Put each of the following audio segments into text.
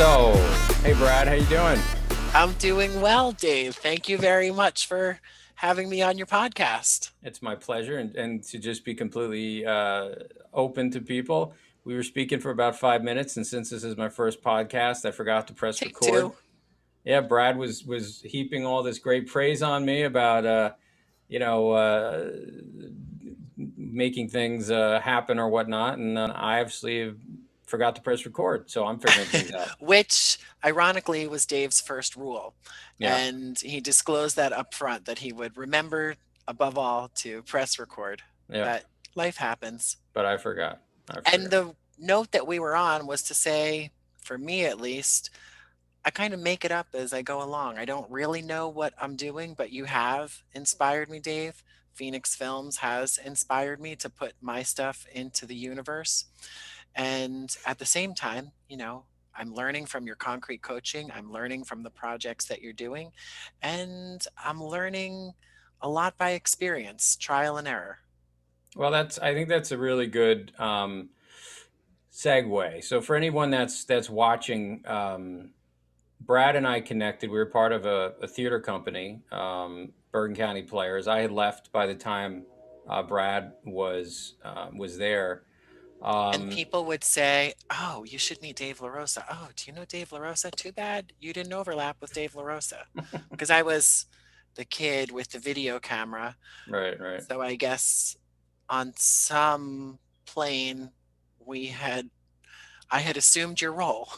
So, hey Brad, how you doing? I'm doing well, Dave. Thank you very much for having me on your podcast. It's my pleasure, and to just be completely open to people. We were speaking for about 5 minutes, and since this is my first podcast, I forgot to press Take record. two. Yeah, Brad was heaping all this great praise on me about you know uh, making things happen or whatnot, and I obviously forgot to press record, so I'm figuring things out. Which, ironically, was Dave's first rule. Yeah, And he disclosed that up front that he would remember, above all, to press record. yeah, But life happens. but I forgot. I And forgot. the note that we were on was to say, for me at least, I kind of make it up as I go along. I don't really know what I'm doing, but you have inspired me, Dave. Feenix Films has inspired me to put my stuff into the universe. And at the same time, I'm learning from your concrete coaching. I'm learning from the projects that you're doing. And I'm learning a lot by experience, trial and error. Well, I think that's a really good segue. So for anyone that's watching, Brad and I connected. We were part of a theater company, Bergen County Players. I had left by the time Brad was there. And Um, people would say, "Oh, you should meet Dave LaRosa. Oh, do you know Dave LaRosa? Too bad you didn't overlap with Dave LaRosa." Because I was the kid with the video camera. right, right. So I guess on some plane, we had I had assumed your role.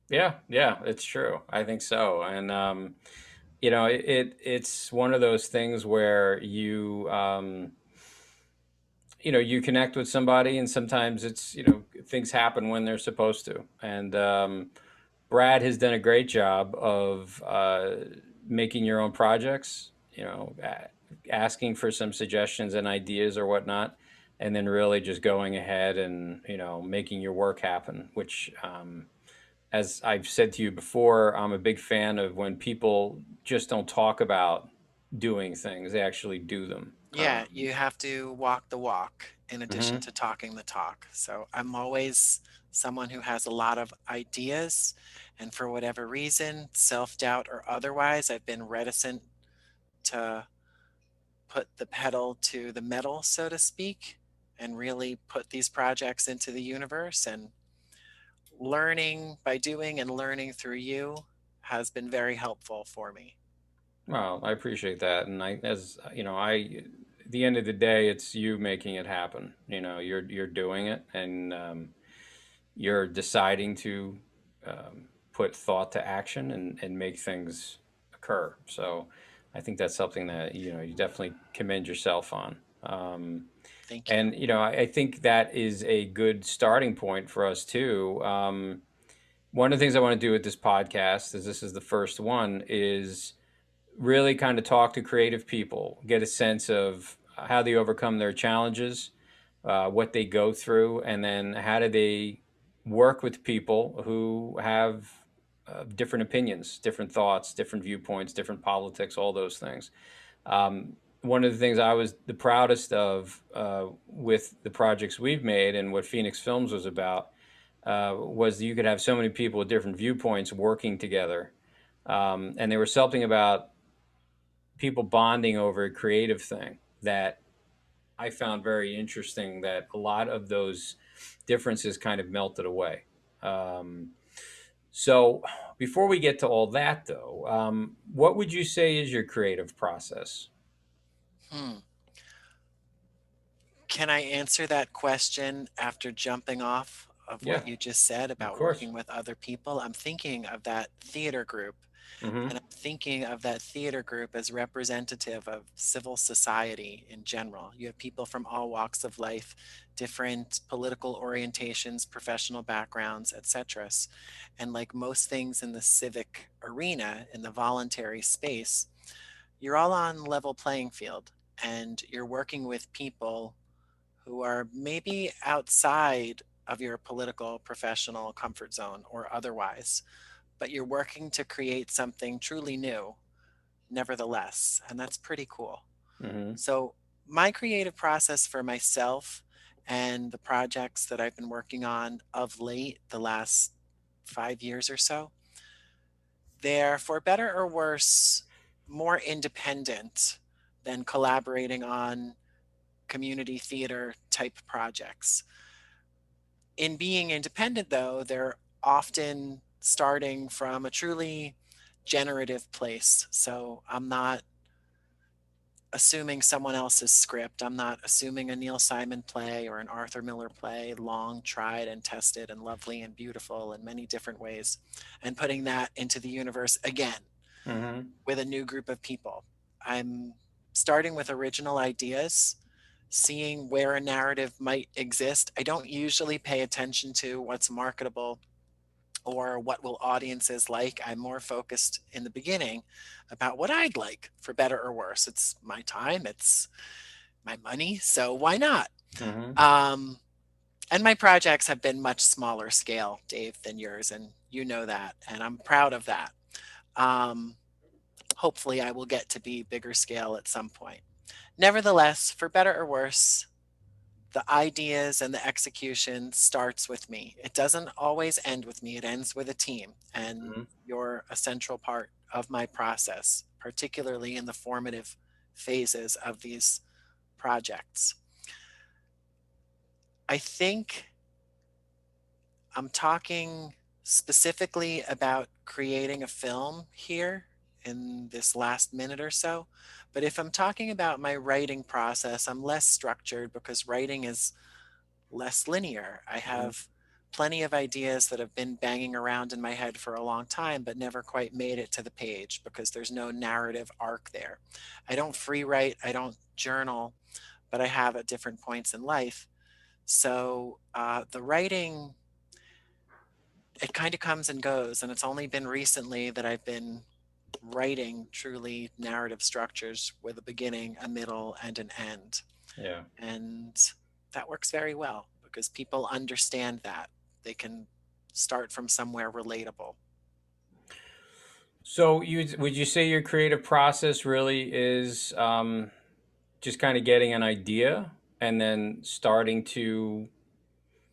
Yeah, yeah, it's true. I think so. And it's one of those things where you connect with somebody, and sometimes things happen when they're supposed to. And Brad has done a great job of making your own projects, asking for some suggestions and ideas or whatnot, and then really just going ahead and making your work happen. Which, as I've said to you before, I'm a big fan of when people just don't talk about doing things; they actually do them. Yeah, you have to walk the walk in addition Mhm. to talking the talk. So I'm always someone who has a lot of ideas, and for whatever reason, self-doubt or otherwise, I've been reticent to put the pedal to the metal, so to speak, and really put these projects into the universe. And learning by doing and learning through you has been very helpful for me. Well, I appreciate that, and as you know, at the end of the day, it's you making it happen. You're doing it, and you're deciding to put thought to action and make things occur. So, I think that's something that you definitely commend yourself on. Thank you. And I think that is a good starting point for us too. One of the things I want to do with this podcast, as this is the first one, is really kind of talk to creative people, get a sense of how they overcome their challenges, what they go through, and then how do they work with people who have different opinions, different thoughts, different viewpoints, different politics, all those things. One of the things I was the proudest of with the projects we've made and what Feenix Films was about was that you could have so many people with different viewpoints working together. And there was something about people bonding over a creative thing that I found very interesting, that a lot of those differences kind of melted away. Um, so, before we get to all that, though, what would you say is your creative process? Hmm. Can I answer that question after jumping off of Yeah, what you just said of about course. working with other people? I'm thinking of that theater group, Hmm. and I'm thinking of that theater group as representative of civil society in general. You have people from all walks of life, different political orientations, professional backgrounds, etc. And like most things in the civic arena, in the voluntary space, you're all on level playing field, and you're working with people who are maybe outside of your political professional comfort zone or otherwise, but you're working to create something truly new nevertheless, and that's pretty cool. Hmm. So my creative process for myself and the projects that I've been working on of late, the last 5 years or so. They're, for better or worse, more independent than collaborating on community theater type projects. In being independent, though, they're often starting from a truly generative place. So I'm not assuming someone else's script. I'm not assuming a Neil Simon play or an Arthur Miller play, long tried and tested and lovely and beautiful in many different ways, and putting that into the universe again Mm-hmm. with a new group of people. I'm starting with original ideas, seeing where a narrative might exist. I don't usually pay attention to what's marketable or what will audiences like. I'm more focused in the beginning about what I'd like, for better or worse. It's my time, it's my money, so why not? Mm-hmm. Um, and my projects have been much smaller scale, Dave, than yours, and you know that, and I'm proud of that. Um, Hopefully, I will get to be bigger scale at some point. Nevertheless, for better or worse, the ideas and the execution starts with me. It doesn't always end with me, it ends with a team. And Mm-hmm. you're a central part of my process, particularly in the formative phases of these projects. I think I'm talking specifically about creating a film here in this last minute or so. But if I'm talking about my writing process, I'm less structured because writing is less linear. I Mm-hmm. have plenty of ideas that have been banging around in my head for a long time, but never quite made it to the page because there's no narrative arc there. I don't free write, I don't journal, but I have at different points in life. So the writing, it kind of comes and goes. And it's only been recently that I've been writing truly narrative structures with a beginning, a middle, and an end. Yeah. And that works very well because people understand that. They can start from somewhere relatable. So you would you say your creative process really is just kind of getting an idea and then starting to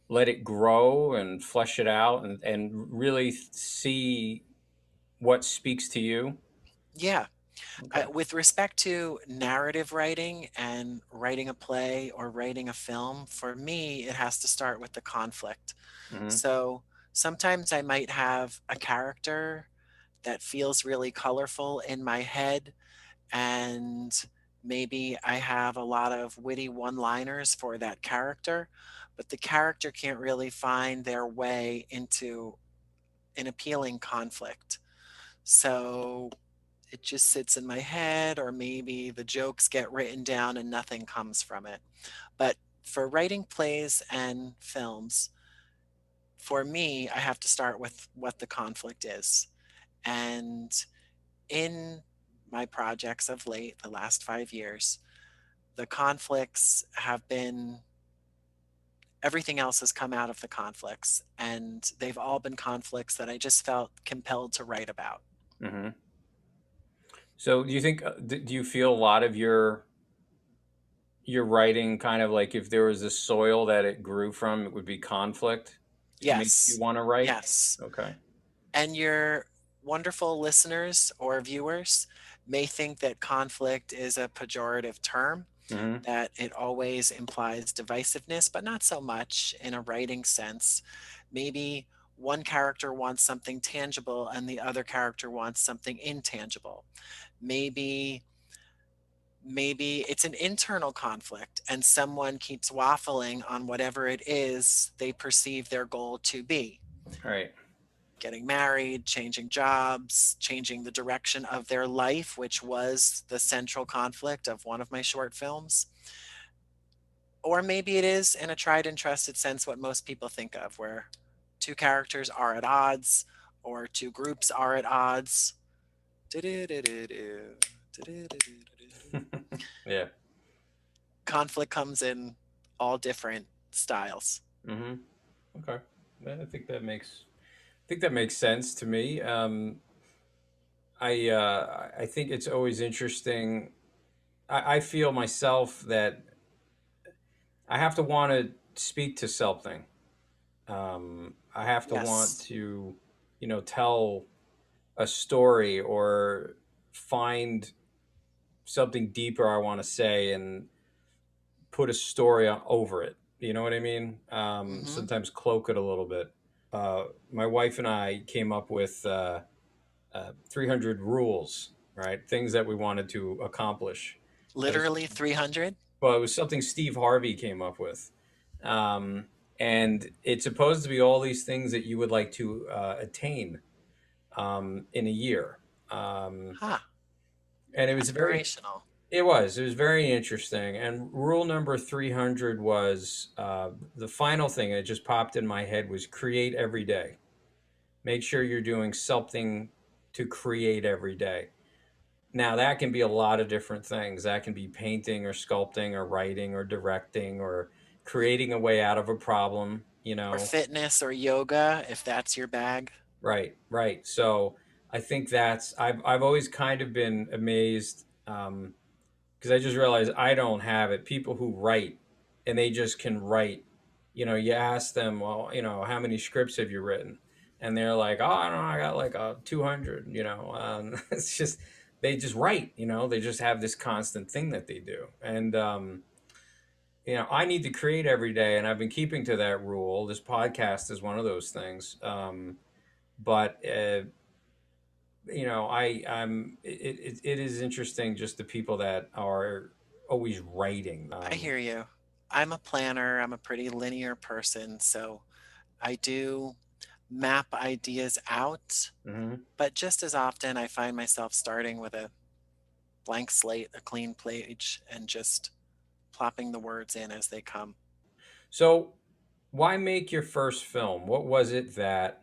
let it grow and flesh it out and really see what speaks to you? Yeah. Okay. With respect to narrative writing and writing a play or writing a film, for me, it has to start with the conflict. Mm-hmm. So sometimes I might have a character that feels really colorful in my head, and maybe I have a lot of witty one liners for that character, but the character can't really find their way into an appealing conflict. So it just sits in my head, or maybe the jokes get written down and nothing comes from it. But for writing plays and films, for me, I have to start with what the conflict is. And in my projects of late, the last 5 years, the conflicts have been, everything else has come out of the conflicts. And they've all been conflicts that I just felt compelled to write about. Mm-hmm. So do you think do you feel a lot of your writing kind of like if there was a soil that it grew from, it would be conflict? It makes you Yes. want to write? Yes. Okay. And your wonderful listeners or viewers may think that conflict is a pejorative term, Mm-hmm. that it always implies divisiveness, but not so much in a writing sense. Maybe one character wants something tangible and the other character wants something intangible. Maybe it's an internal conflict and someone keeps waffling on whatever it is they perceive their goal to be: All right. getting married, changing jobs, changing the direction of their life, which was the central conflict of one of my short films. Or maybe it is, in a tried and trusted sense, what most people think of, where two characters are at odds or two groups are at odds. Yeah. Conflict comes in all different styles. Mm-hmm. Okay. I think that makes sense to me. I think it's always interesting. I feel myself that I have to want to speak to something. I have to want Yes. to. tell a story or find something deeper I want to say and put a story over it. You know what I mean? Mm-hmm. Sometimes cloak it a little bit. My wife and I came up with 300 rules, right? Things that we wanted to accomplish. It was, Literally 300? well, it was something Steve Harvey came up with. Um, and it's supposed to be all these things that you would like to attain in a year. Um, Huh. and Aspirational. it was very interesting. And rule number 300 was the final thing that just popped in my head was create every day. Make sure you're doing something to create every day. Now, that can be a lot of different things. That can be painting or sculpting or writing or directing or creating a way out of a problem, you Or know. fitness or yoga, if that's your bag. Right, right. So I think I've always kind of been amazed because I just realized I don't have it. People who write and they just can write. You ask them, well, how many scripts have you written? And they're like, oh, I don't know, I got like 200. It's just they just write. They just have this constant thing that they do, and I need to create every day, and I've been keeping to that rule. This podcast is one of those things, but it is interesting just the people that are always writing. I hear you. I'm a planner, I'm a pretty linear person, so I do map ideas out, Mhm. but just as often I find myself starting with a blank slate, a clean page, and just plopping the words in as they come. So, why make your first film? What was it that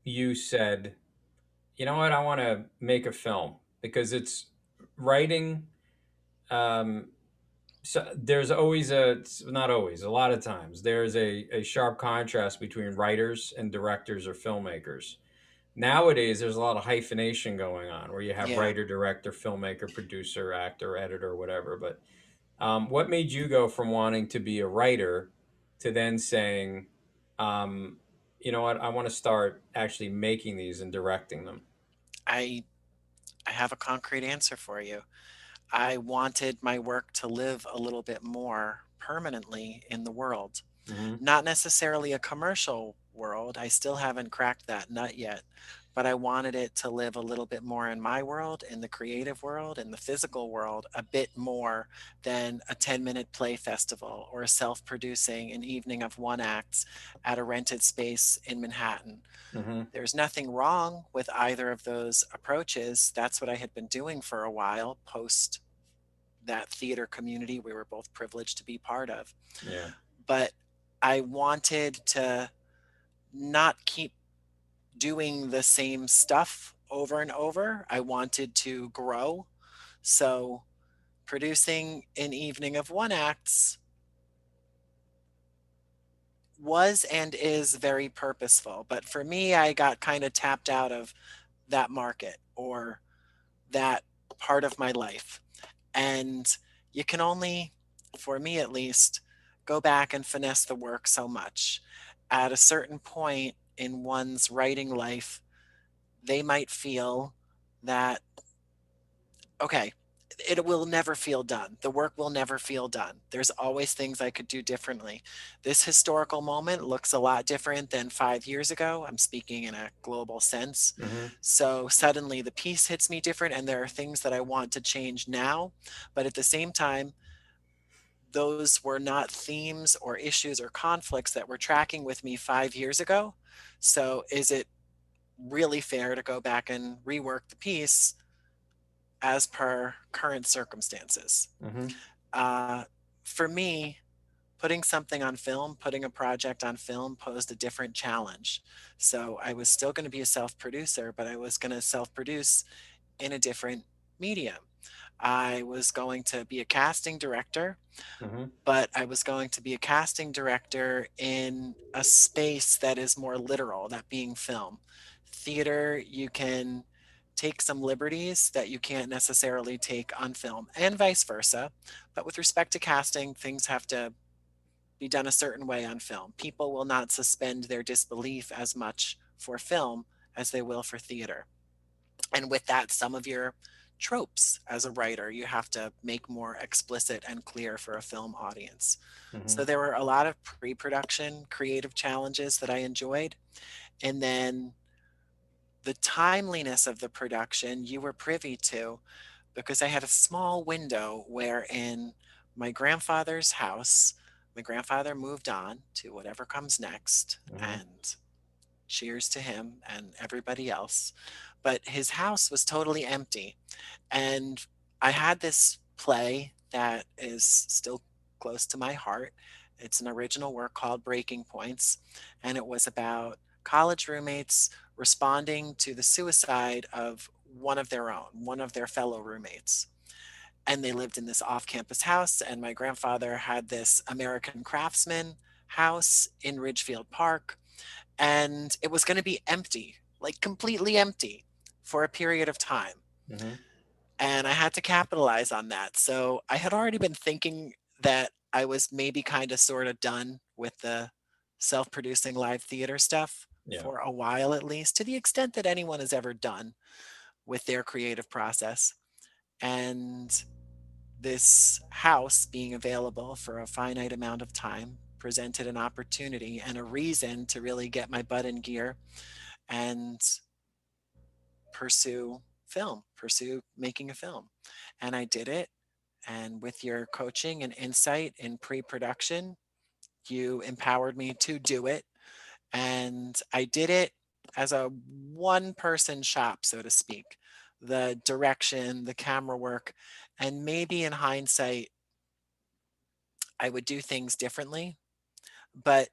you said, you know what, I want to make a film? Because it's writing. Um, so there's always not always, a lot of times, there's a sharp contrast between writers and directors or filmmakers. Nowadays, there's a lot of hyphenation going on where you have Yeah, writer, director, filmmaker, producer, actor, editor, whatever. But what made you go from wanting to be a writer to then saying, um, you know what, I want to start actually making these and directing them? I I have a concrete answer for you. I wanted my work to live a little bit more permanently in the world. Hmm. Not necessarily a commercial world. I still haven't cracked that nut yet, but I wanted it to live a little bit more in my world, in the creative world, in the physical world, a bit more than a 10-minute play festival or self producing an evening of one acts at a rented space in Manhattan. Hmm. There's nothing wrong with either of those approaches. That's what I had been doing for a while post that theater community we were both privileged to be part of. Yeah. But I wanted to not keep doing the same stuff over and over. I wanted to grow. So producing an evening of one acts was and is very purposeful. But for me, I got kind of tapped out of that market or that part of my life. And you can only, for me at least, go back and finesse the work so much. At a certain point in one's writing life, they might feel that, okay, it will never feel done. The work will never feel done. There's always things I could do differently. This historical moment looks a lot different than 5 years ago. I'm speaking in a global sense. Hmm. So suddenly the piece hits me different, and there are things that I want to change now. But at the same time, those were not themes or issues or conflicts that were tracking with me 5 years ago. So is it really fair to go back and rework the piece as per current circumstances? Hmm. Uh, for me, putting something on film, putting a project on film posed a different challenge. So I was still going to be a self producer, but I was going to self produce in a different medium. I was going to be a casting director, Hmm. but I was going to be a casting director in a space that is more literal, that being film. Theater, you can take some liberties that you can't necessarily take on film, and vice versa. But with respect to casting, things have to be done a certain way on film. People will not suspend their disbelief as much for film as they will for theater. And with that, some of your tropes as a writer, you have to make more explicit and clear for a film audience. Hmm. So there were a lot of pre production creative challenges that I enjoyed. And then the timeliness of the production you were privy to because I had a small window wherein my grandfather's house, my grandfather moved on to whatever comes next, Hmm. and cheers to him and everybody else. But his house was totally empty. And I had this play that is still close to my heart. It's an original work called Breaking Points, and it was about college roommates responding to the suicide of one of their own, one of their fellow roommates. And they lived in this off campus house, and my grandfather had this American Craftsman house in Ridgefield Park, and it was going to be empty, like completely empty for a period of time, Hmm. and I had to capitalize on that. So I had already been thinking that I was maybe kind of sort of done with the self producing live theater stuff Yeah. for a while, at least, to the extent that anyone has ever done with their creative process. And this house being available for a finite amount of time presented an opportunity and a reason to really get my butt in gear and pursue film, pursue making a film. And I did it. And with your coaching and insight in pre production, you empowered me to do it. And I did it as a one person shop, so to speak. The direction, the camera work, and maybe in hindsight, I would do things differently. But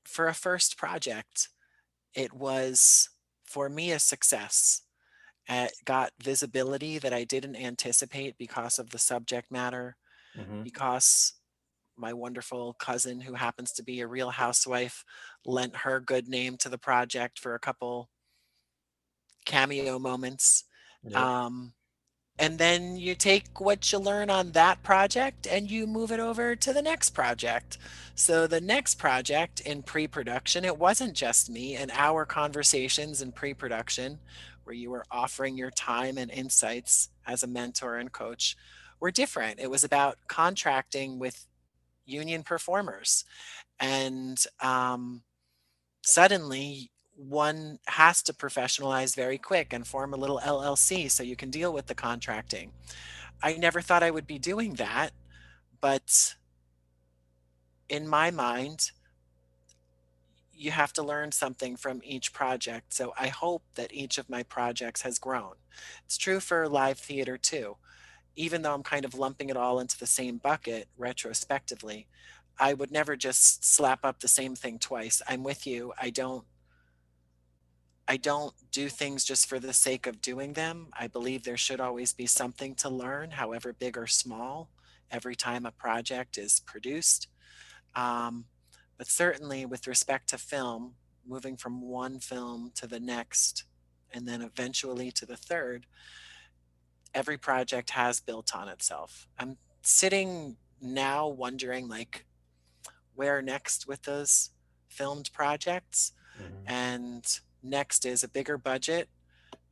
for a first project, it was for me a success. It got visibility that I didn't anticipate because of the subject matter, Hmm. because my wonderful cousin, who happens to be a real housewife, lent her good name to the project for a couple cameo moments. Yep. Um, and then you take what you learn on that project and you move it over to the next project. So the next project in pre-production, it wasn't just me and our conversations in pre-production where you were offering your time and insights as a mentor and coach were different. It was about contracting with union performers. And suddenly one has to professionalize very quick and form a little LLC so you can deal with the contracting. I never thought I would be doing that, but in my mind, you have to learn something from each project. So I hope that each of my projects has grown. It's true for live theater too. Even though I'm kind of lumping it all into the same bucket retrospectively, I would never just slap up the same thing twice. I'm with you. I don't do things just for the sake of doing them. I believe there should always be something to learn, however big or small, every time a project is produced. Um, but certainly, with respect to film, moving from one film to the next, and then eventually to the third, every project has built on itself. I'm sitting now wondering, like, where next with those filmed projects? Hmm. And next is a bigger budget.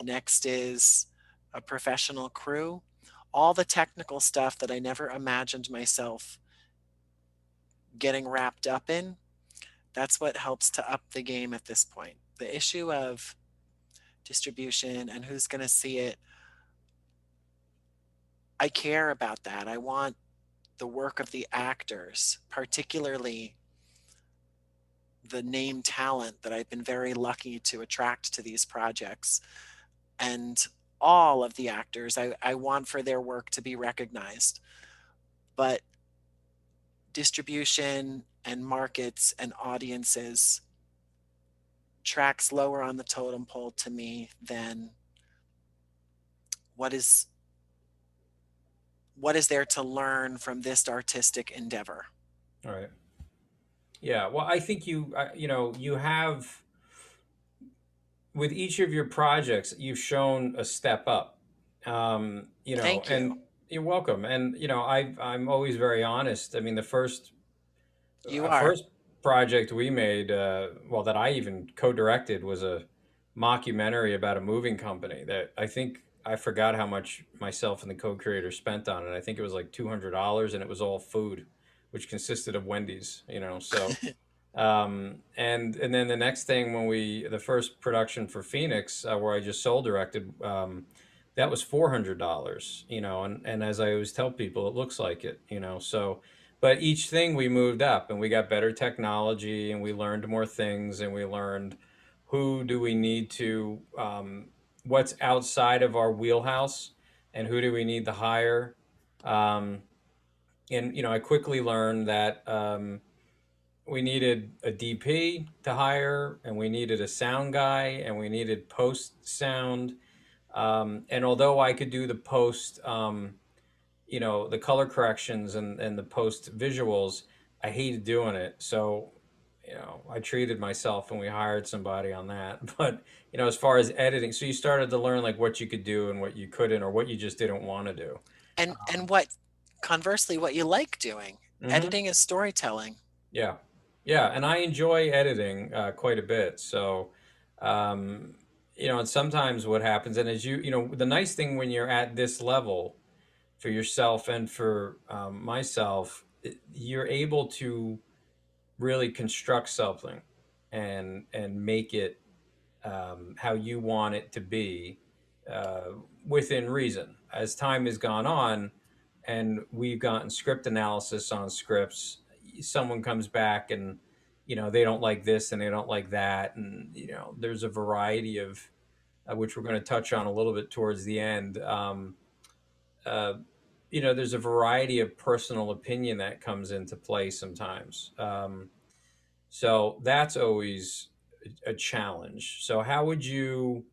Next is a professional crew. All the technical stuff that I never imagined myself getting wrapped up in. That's what helps to up the game at this point. The issue of distribution and who's going to see it, I care about that. I want the work of the actors, particularly the name talent that I've been very lucky to attract to these projects, and all of the actors. I want for their work to be recognized. But distribution and markets and audiences tracks lower on the totem pole to me than what is what is there to learn from this artistic endeavor. All right. Yeah. Well, I think you have, with each of your projects, you've shown a step up. Thank you. And you're welcome. And I'm always very honest. I mean, the first You first are. project we made, well, that I even co-directed, was a mockumentary about a moving company that I think I forgot how much myself and the co-creator spent on it. I think it was like $200, and it was all food, which consisted of Wendy's, you know. So and then the next thing, when we the first production for Phoenix, where I just sole directed, that was $400, you know, and as I always tell people, it looks like it, you know. So but each thing we moved up, and we got better technology, and we learned more things, and we learned who do we need to what's outside of our wheelhouse, and who do we need to hire. um, and you know, I quickly learned that we needed a DP to hire, and we needed a sound guy, and we needed post sound. And although I could do the post, you know, the color corrections and the post visuals, I hated doing it. So, you know, I treated myself, and we hired somebody on that. But, you know, as far as editing, so you started to learn like what you could do and what you couldn't, or what you just didn't want to do. And what, conversely, what you like doing. Hmm. Editing is storytelling. Yeah. Yeah. And I enjoy editing quite a bit. So, um, you know, and sometimes what happens, and as you know, the nice thing when you're at this level for yourself and for myself, you're able to really construct something and make it how you want it to be, uh, within reason. As time has gone on, and we've gotten script analysis on scripts, someone comes back and, you know, they don't like this and they don't like that, and you know, there's a variety of which we're going to touch on a little bit towards the end. Uh, you know, there's a variety of personal opinion that comes into play sometimes. So that's always a challenge. So how would you,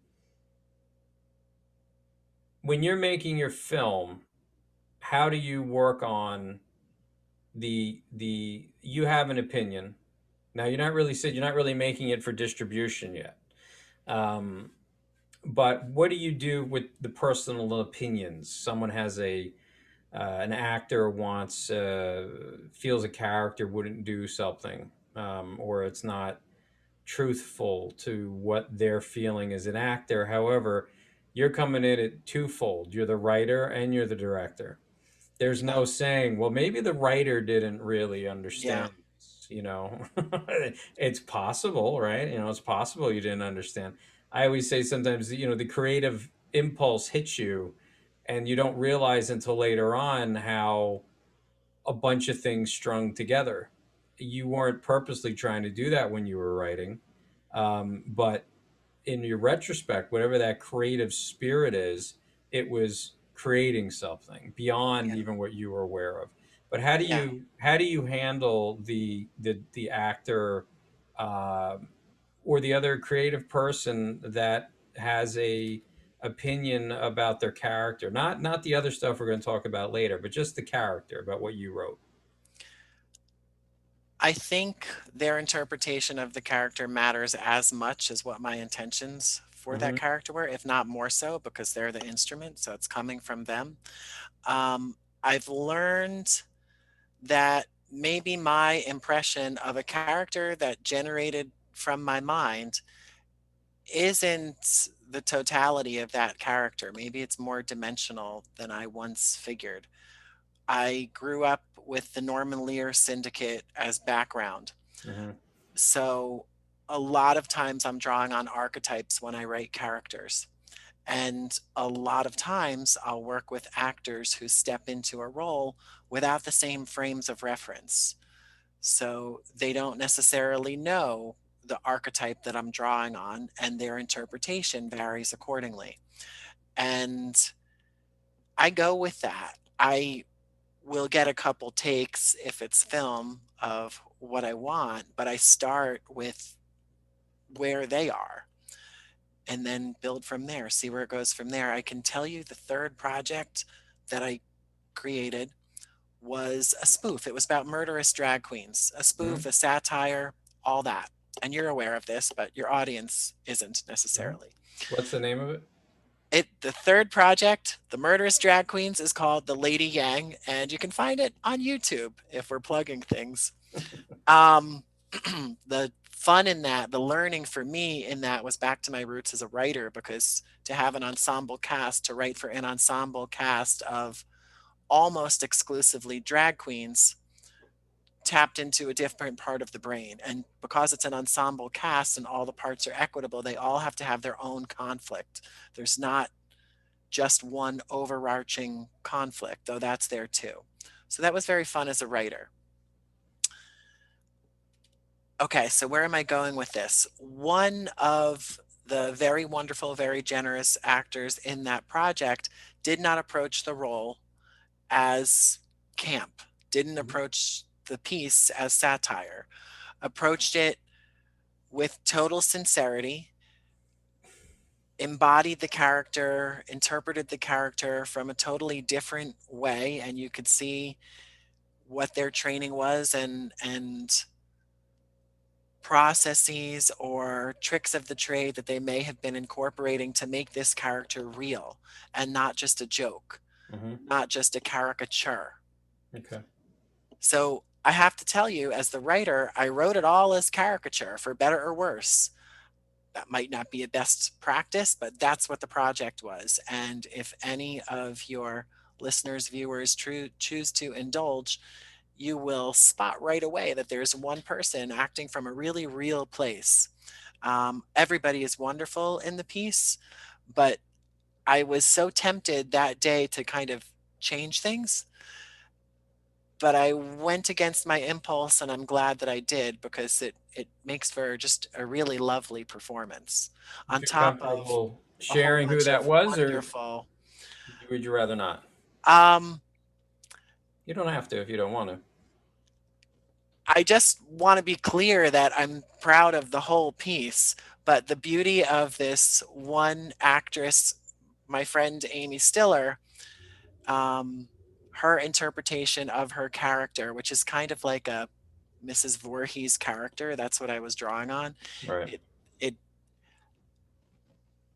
when you're making your film, how do you work on the you have an opinion. Now you're not really making it for distribution yet. Um, but what do you do with the personal opinions? Someone has a an actor wants feels a character wouldn't do something, or it's not truthful to what they're feeling as an actor. However, you're coming in at twofold. You're the writer and you're the director. There's Yeah. no saying, well, maybe the writer didn't really Yeah. understand this, you know. It's possible, right? You know, it's possible you didn't understand. I always say sometimes, you know, the creative impulse hits you, and you don't realize until later on how a bunch of things strung together. You weren't purposely trying to do that when you were writing, but in your retrospect, whatever that creative spirit is, it was creating something beyond Yeah. even what you were aware of. But Yeah. how do you handle the actor, or the other creative person that has a opinion about their character? Not the other stuff we're going to talk about later, but just the character, about what you wrote. I think their interpretation of the character matters as much as what my intentions for that Hmm. character were, if not more so, because they're the instrument, so it's coming from them. I've learned that maybe my impression of a character that generated from my mind isn't the totality of that character. Maybe it's more dimensional than I once figured. I grew up with the Norman Lear Syndicate as background. Hmm. So a lot of times I'm drawing on archetypes when I write characters. And a lot of times I'll work with actors who step into a role without the same frames of reference. So they don't necessarily know the archetype that I'm drawing on, and their interpretation varies accordingly. And I go with that. I will get a couple takes if it's film of what I want, but I start with where they are and then build from there, see where it goes from there. I can tell you the third project that I created was a spoof. It was about murderous drag queens, a spoof, Hmm. a satire, all that. And you're aware of this, but your audience isn't Hmm. necessarily. What's the name of it? The third project, The Murderous Drag Queens, is called The Lady Yang, and you can find it on YouTube if we're plugging things. Um, The fun in that, the learning for me in that was back to my roots as a writer, because to have an ensemble cast, to write for an ensemble cast of almost exclusively drag queens, tapped into a different part of the brain. And because it's an ensemble cast and all the parts are equitable, they all have to have their own conflict. There's not just one overarching conflict, though that's there too. So that was very fun as a writer. Okay, so where am I going with this? One of the very wonderful, very generous actors in that project did not approach the role as camp, didn't Mhm. approach the piece as satire, approached it with total sincerity, embodied the character, interpreted the character from a totally different way, and you could see what their training was, and processes or tricks of the trade that they may have been incorporating to make this character real and not just a joke, Mhm. not just a caricature. Okay. So I have to tell you, as the writer, I wrote it all as caricature, for better or worse. That might not be a best practice, but that's what the project was. And if any of your listeners, viewers choose to indulge, you will spot right away that there's one person acting from a really real place. Everybody is wonderful in the piece, but I was so tempted that day to kind of change things, but I went against my impulse, and I'm glad that I did, because it makes for just a really lovely performance You on feel top of comfortable a whole sharing who bunch that of was, or wonderful. would you rather not? Um, You don't have to if you don't want to. I just want to be clear that I'm proud of the whole piece, but the beauty of this one actress, my friend Amy Stiller, um, her interpretation of her character, which is kind of like a Mrs. Voorhees character, that's what I was drawing on. Right. It, it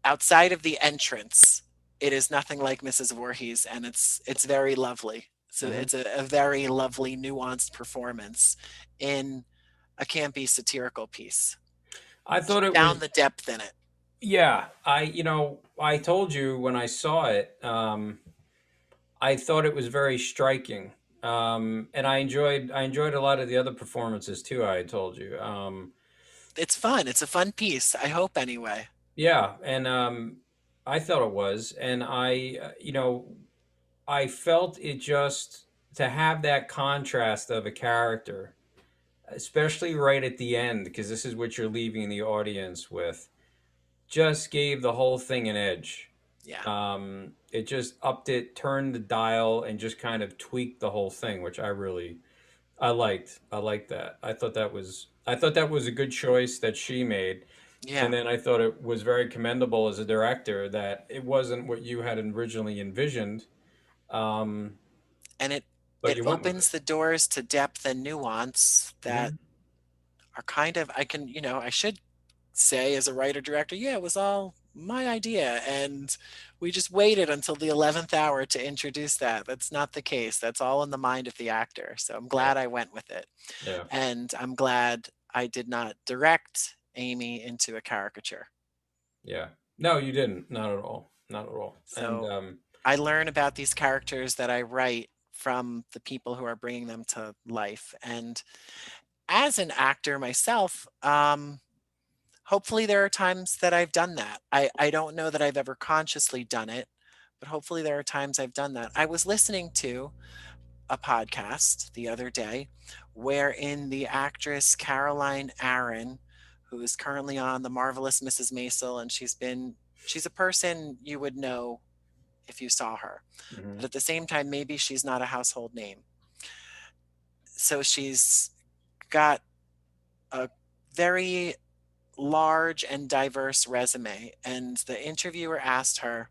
outside of the entrance, it is nothing like Mrs. Voorhees, and it's very lovely. So Hmm. it's a very lovely, nuanced performance in a campy satirical piece. I thought She it found was, the depth in it. yeah. I told you when I saw it, I thought it was very striking, and I enjoyed a lot of the other performances too. I told you, It's fun. It's a fun piece. I hope anyway. yeah, and I thought it was, and I felt it just to have that contrast of a character, especially right at the end, because this is what you're leaving the audience with, just gave the whole thing an edge. Yeah. It just upped it, turned the dial, and just kind of tweaked the whole thing, which I liked. I liked that. I thought that was a good choice that she made. And Yeah. then I thought it was very commendable as a director that it wasn't what you had originally envisioned, um, And but it you went with it. opens the doors to depth and nuance that Hmm. are kind of, I can, I should say as a writer director, yeah, it was all my idea, and we just waited until the 11th hour to introduce that. That's not the case. That's all in the mind of the actor. So I'm Yeah, glad I went with it. yeah, And I'm glad I did not direct Amy into a caricature. yeah. No, you didn't. Not at all. Not at all. And So I learn about these characters that I write from the people who are bringing them to life. And as an actor myself, hopefully there are times that I've done that. I don't know that I've ever consciously done it, but hopefully there are times I've done that. I was listening to a podcast the other day wherein the actress Caroline Aaron, who is currently on The Marvelous Mrs. Maisel, and she's a person you would know if you saw her. mhm. But at the same time, maybe she's not a household name. So she's got a very large and diverse resume. And the interviewer asked her,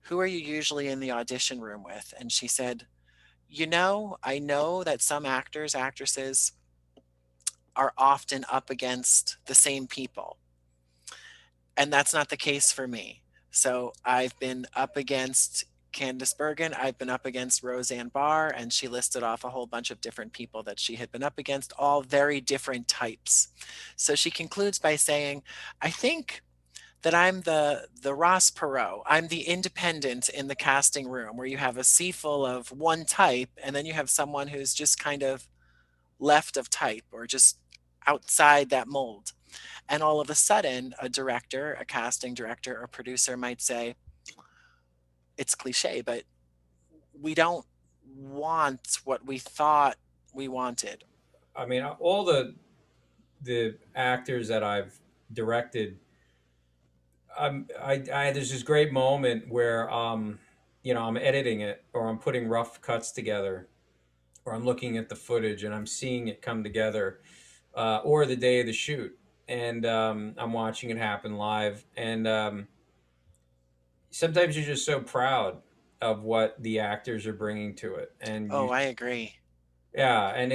"Who are you usually in the audition room with?" And she said, I know that some actors, actresses are often up against the same people. And that's not the case for me. So I've been up against Candice Bergen, I've been up against Roseanne Barr, and she listed off a whole bunch of different people that she had been up against, all very different types. So she concludes by saying, I think that I'm the Ross Perot. I'm the independent in the casting room where you have a sea full of one type, and then you have someone who's just kind of left of type or just outside that mold. And all of a sudden, a director, a casting director, or producer might say, it's cliche, but we don't want what we thought we wanted. I mean, all the actors that I've directed, there's this great moment where I'm editing it, or I'm putting rough cuts together, or I'm looking at the footage and I'm seeing it come together, or the day of the shoot, and I'm watching it happen live, and sometimes you're just so proud of what the actors are bringing to it, and Oh, I agree. yeah, and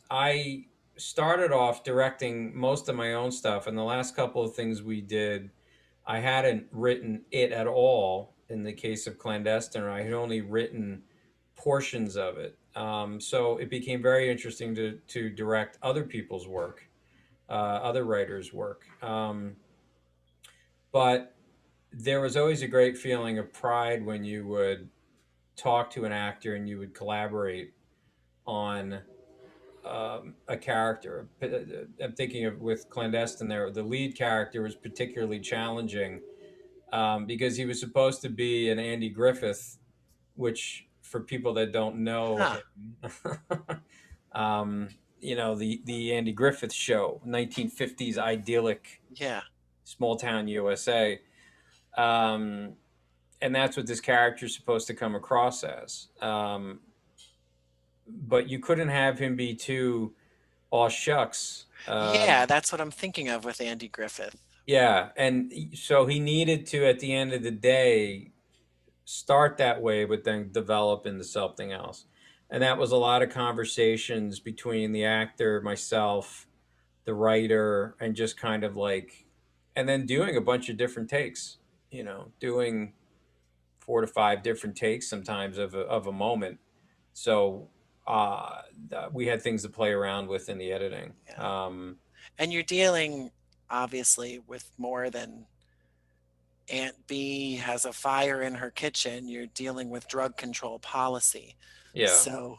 I started off directing most of my own stuff, and the last couple of things we did, I hadn't written it at all. In the case of Clandestine, I had only written portions of it. So it became very interesting to direct other people's work, other writers' work. But there was always a great feeling of pride when you would talk to an actor and you would collaborate on a character. I'm thinking of with Clandestine there, the lead character was particularly challenging because he was supposed to be an Andy Griffith, which for people that don't know Huh. him, the Andy Griffith Show, 1950s idyllic Yeah. small town USA, um, and that's what this character is supposed to come across as. But you couldn't have him be too aw shucks. Yeah, that's what I'm thinking of with Andy Griffith. Yeah, and so he needed to, at the end of the day, start that way, but then develop into something else. And that was a lot of conversations between the actor, myself, the writer, and just kind of like, and then doing a bunch of different takes, doing 4 to 5 different takes sometimes of a moment. So we had things to play around with in the editing. Yeah. And you're dealing obviously with more than Aunt B has a fire in her kitchen. You're dealing with drug control policy. Yeah. So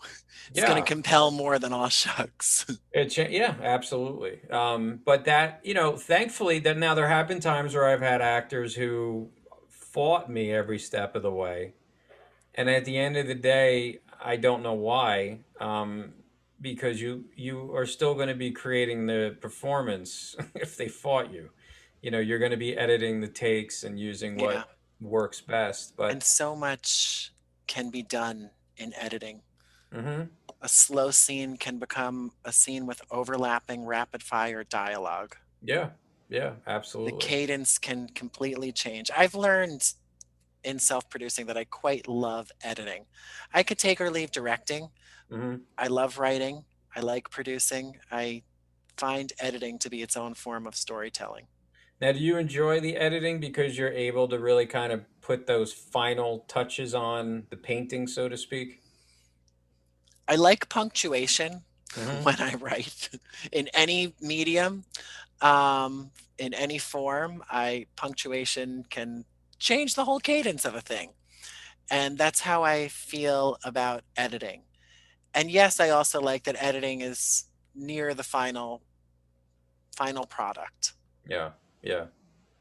it's going to Yeah. compel more than all shucks. Yeah, absolutely. But that, thankfully, that now there have been times where I've had actors who fought me every step of the way, and at the end of the day, I don't know why, because you are still going to be creating the performance if they fought you. You're going to be editing the takes and using Yeah. what works best. And But so much can be done in editing. hmm A slow scene can become a scene with overlapping rapid fire dialogue. yeah, yeah, The absolutely. cadence can completely change. I've learned in self producing that I quite love editing. I could take or leave directing. hmm I love writing. I like producing. I find editing to be its own form of storytelling. Now, do you enjoy the editing because you're able to really kind of put those final touches on the painting, so to speak? I like punctuation Hmm when I write in any medium, um, in any form. I punctuation can change the whole cadence of a thing. And that's how I feel about editing. And yes, I also like that editing is near the final product. Yeah, yeah,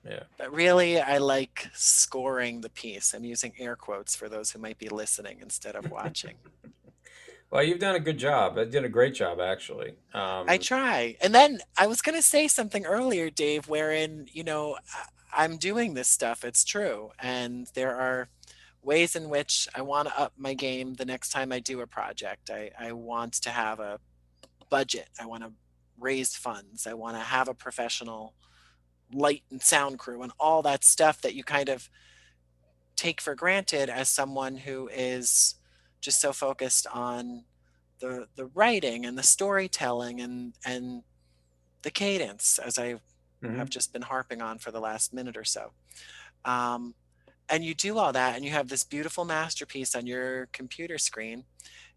yeah. But really, I like scoring the piece. I'm using air quotes for those who might be listening instead of watching. Well, you've done a good job. You did a great job, actually. I try. And then I was going to say something earlier, Dave, wherein, I'm doing this stuff. It's true. And there are ways in which I want to up my game the next time I do a project. I want to have a budget. I want to raise funds. I want to have a professional light and sound crew and all that stuff that you kind of take for granted as someone who is just so focused on the writing and the storytelling and the cadence, as I have hmm just been harping on for the last minute or so. Um, And you do all that, and you have this beautiful masterpiece on your computer screen.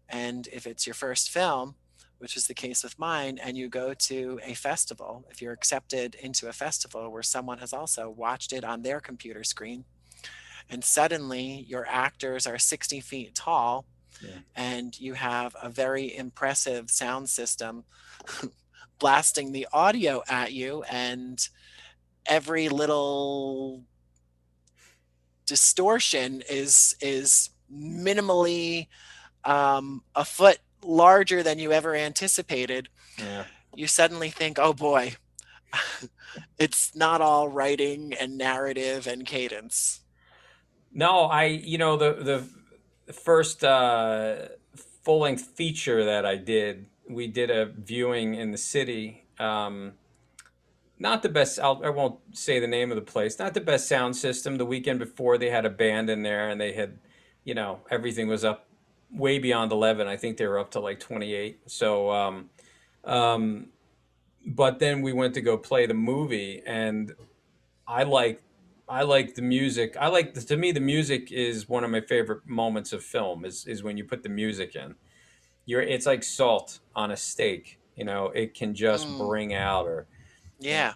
And if it's your first film, which is the case with mine, and you go to a festival, if you're accepted into a festival where someone has also watched it on their computer screen, and suddenly your actors are 60 feet tall Yeah. and you have a very impressive sound system blasting the audio at you, and every little distortion is minimally a foot larger than you ever anticipated. Yeah. You suddenly think, oh boy, it's not all writing and narrative and cadence. No, the first full length feature that I did, we did a viewing in the city. Not the best. I won't say the name of the place. Not the best sound system. The weekend before, they had a band in there, and they had, everything was up way beyond 11. I think they were up to like 28. So, um, but then we went to go play the movie, and I like I like the music. To me, the music is one of my favorite moments of film. Is when you put the music in. It's like salt on a steak. It can just Mm, bring out, or you yeah,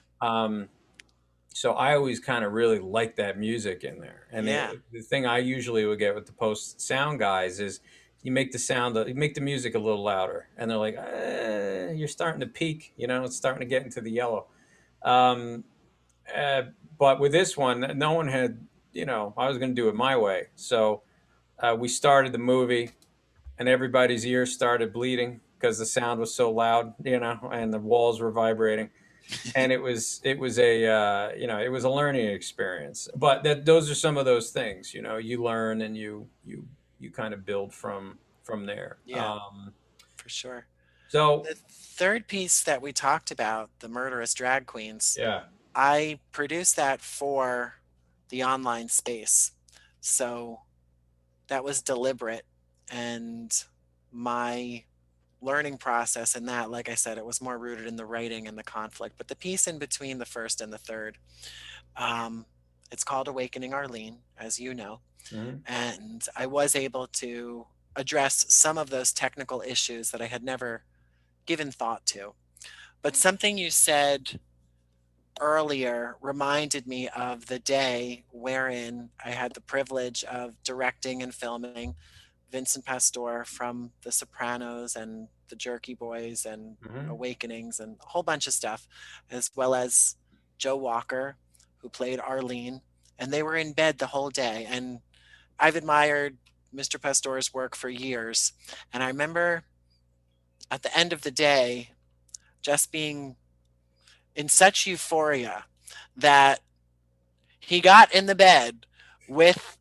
so I always kind of really like that music in there. And yeah, the thing I usually would get with the post sound guys is you make the music a little louder, and they're like, you're starting to peak. It's starting to get into the yellow. Um, uh, but with this one, no one had. I was going to do it my way. So we started the movie, and everybody's ears started bleeding because the sound was so loud. And the walls were vibrating, and it was a learning experience. But those are some of those things. You learn, and you kind of build from there. yeah, for sure. So The third piece that we talked about, the Murderous Drag Queens, yeah. I produced that for the online space. So that was deliberate. And my learning process in that, like I said, it was more rooted in the writing and the conflict. But the piece in between the first and the third, um, it's called Awakening Arlene, as you know. Mhm. And I was able to address some of those technical issues that I had never given thought to. But something you said earlier reminded me of the day wherein I had the privilege of directing and filming Vincent Pastore from The Sopranos and The Jerky Boys and Mhm. Awakenings and a whole bunch of stuff, as well as Joe Walker, who played Arlene. And they were in bed the whole day. And I've admired Mr. Pastore's work for years. And I remember at the end of the day just being in such euphoria that he got in the bed with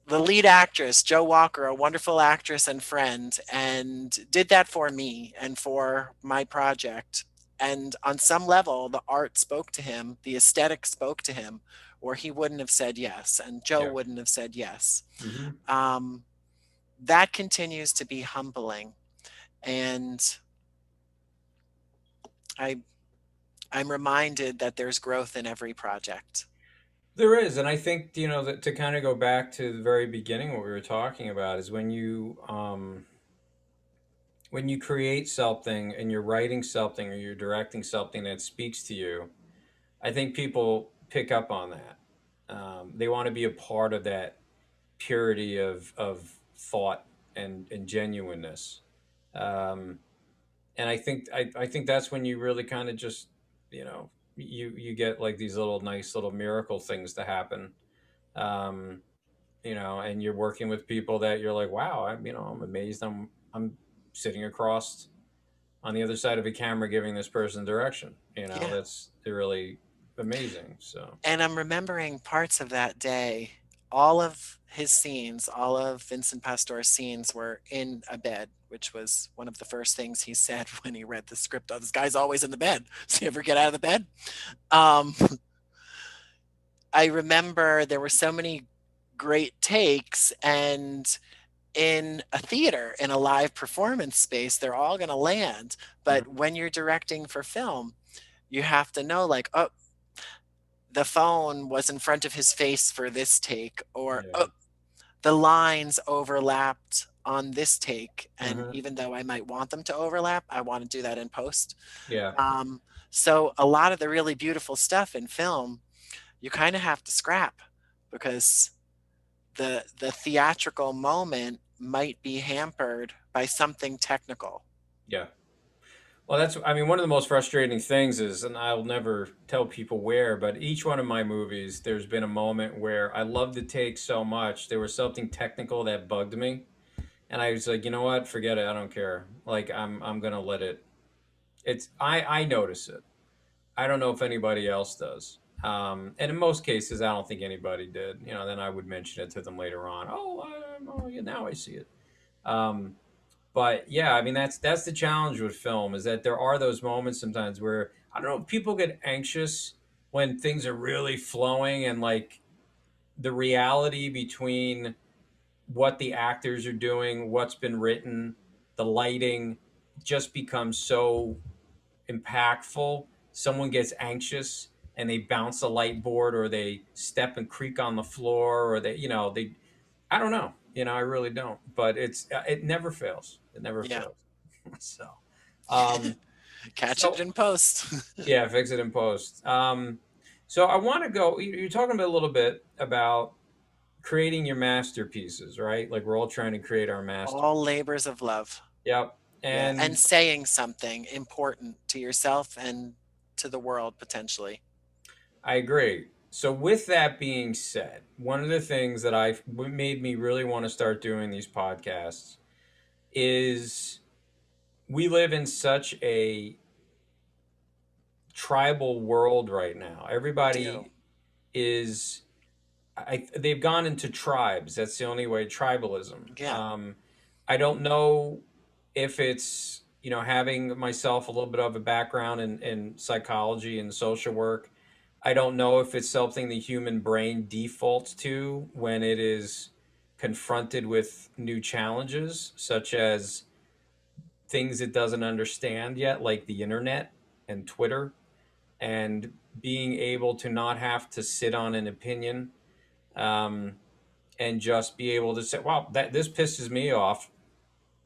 the lead actress, Joe Walker, a wonderful actress and friend, and did that for me and for my project. And on some level, the art spoke to him, the aesthetic spoke to him, or he wouldn't have said yes, and Joe Yeah. wouldn't have said yes. Mhm. Um, that continues to be humbling. And I, I'm reminded that there's growth in every project. There is, and I think that to kind of go back to the very beginning, what we were talking about is when you create something and you're writing something or you're directing something that speaks to you. I think people pick up on that. They want to be a part of that purity of thought and genuineness. Um, and I think that's when you really kind of just you get like these little nice little miracle things to happen. Um, and you're working with people that you're like, wow, I'm amazed. I'm sitting across on the other side of a camera giving this person direction. Yeah. That's really amazing. So And I'm remembering parts of that day. All of his scenes, all of Vincent Pastore's scenes were in a bed, which was one of the first things he said when he read the script. Oh, this guy's always in the bed. Does he ever get out of the bed? Um, I remember there were so many great takes, and in a theater, in a live performance space, they're all going to land. But mhm. when you're directing for film, you have to know, like, oh, the phone was in front of his face for this take, or Yeah. oh, the lines overlapped on this take. And Hmm. even though I might want them to overlap, I want to do that in post. Yeah. Um, so a lot of the really beautiful stuff in film, you kind of have to scrap because the theatrical moment might be hampered by something technical. Yeah. Well, that's, I mean, one of the most frustrating things is, and I'll never tell people where, but each one of my movies, there's been a moment where I loved the take so much. There was something technical that bugged me. And I was like, you know what? Forget it. I don't care. Like, I'm going to let it, I notice it. I don't know if anybody else does. And in most cases, I don't think anybody did. You know, then I would mention it to them later on. Oh, yeah, now I see it. Um, but yeah, I mean that's the challenge with film is that there are those moments sometimes where I don't know if people get anxious when things are really flowing and like the reality between what the actors are doing, what's been written, the lighting just becomes so impactful. Someone gets anxious and they bounce a light board or they step and creak on the floor or they I don't know. I really don't. But it never fails. It never Yeah. fails. So, um, Catch it so in post. yeah, fix it in post. So I want to go. You're talking about a little bit about creating your masterpieces, right? Like we're all trying to create our All masterpiece. labors of love. Yep. Yeah. And And saying something important to yourself and to the world potentially. I agree. So with that being said, one of the things that what made me really want to start doing these podcasts is we live in such a tribal world right now. We do. Everybody is they've gone into tribes. That's the only way. Tribalism. Yeah. I don't know if it's having myself a little bit of a background in psychology and social work. I don't know if it's something the human brain defaults to when it is confronted with new challenges, such as things it doesn't understand yet, like the internet and Twitter, and being able to not have to sit on an opinion. Um, and just be able to say, "Wow, that this pisses me off.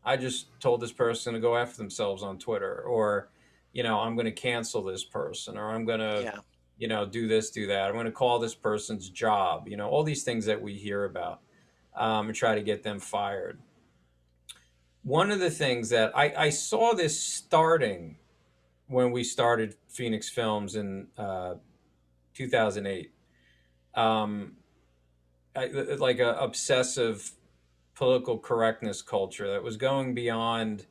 I just told this person to go after themselves on Twitter," or, "I'm going to cancel this person," or "I'm going to, Yeah. do this, do that. I'm going to call this person's job." All these things that we hear about, and try to get them fired. One of the things that I saw this starting when we started Phoenix Films in 2008. Um, like a obsessive political correctness culture that was going beyond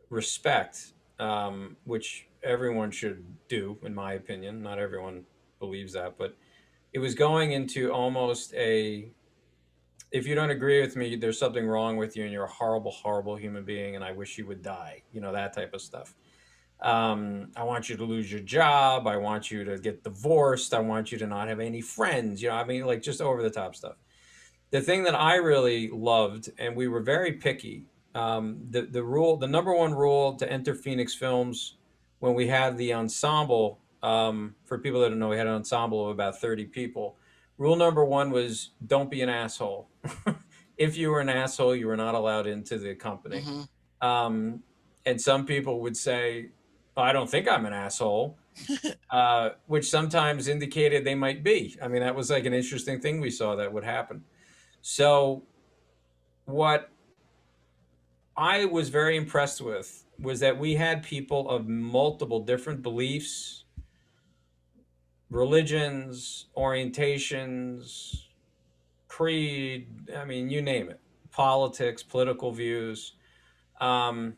respect, which everyone should do, in my opinion. Not everyone believes that, but it was going into almost if you don't agree with me, there's something wrong with you and you're a horrible, horrible human being and I wish you would die. That type of stuff. I want you to lose your job. I want you to get divorced. I want you to not have any friends. I mean, like just over the top stuff. The thing that I really loved, and we were very picky. The number one rule to enter Phoenix Films when we had the ensemble. For people that don't know, we had an ensemble of about 30 people. Rule number one was don't be an asshole. If you were an asshole, you were not allowed into the company. Hmm. Um, and some people would say, "Oh, I don't think I'm an asshole," which sometimes indicated they might be. I mean, that was like an interesting thing we saw that would happen. So, what I was very impressed with was that we had people of multiple different beliefs, religions, orientations, creed, I mean, you name it, politics, political views. Um,